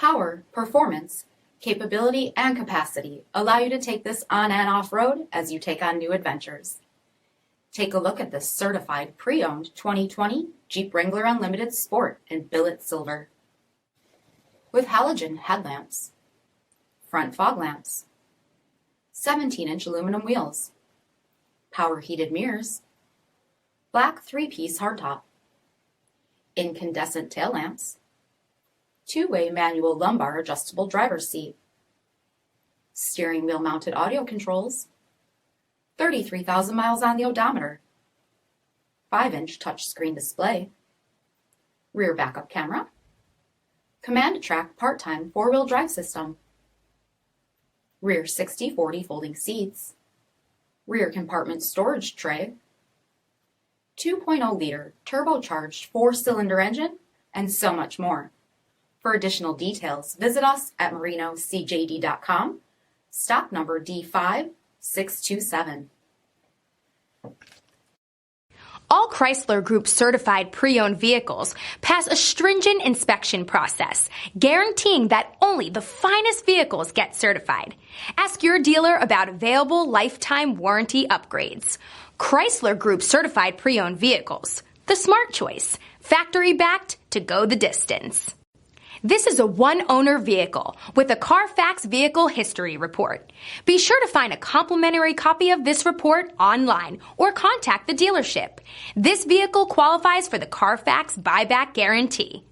Power, performance, capability, and capacity allow you to take this on and off-road as you take on new adventures. Take a look at this certified pre-owned 2020 Jeep Wrangler Unlimited Sport in billet silver. With halogen headlamps, front fog lamps, 17-inch aluminum wheels, power heated mirrors, black 3-piece hardtop, incandescent tail lamps, two-way manual lumbar adjustable driver's seat, steering wheel mounted audio controls, 33,000 miles on the odometer, 5-inch touchscreen display, rear backup camera, command track part-time 4-wheel drive system, rear 60/40 folding seats, rear compartment storage tray, 2.0-liter turbocharged 4-cylinder engine, and so much more. For additional details, visit us at marinocjd.com, stock number D5627. All Chrysler Group certified pre-owned vehicles pass a stringent inspection process, guaranteeing that only the finest vehicles get certified. Ask your dealer about available lifetime warranty upgrades. Chrysler Group certified pre-owned vehicles, the smart choice, factory backed to go the distance. This is a one-owner vehicle with a CARFAX vehicle history report. Be sure to find a complimentary copy of this report online or contact the dealership. This vehicle qualifies for the CARFAX buyback guarantee.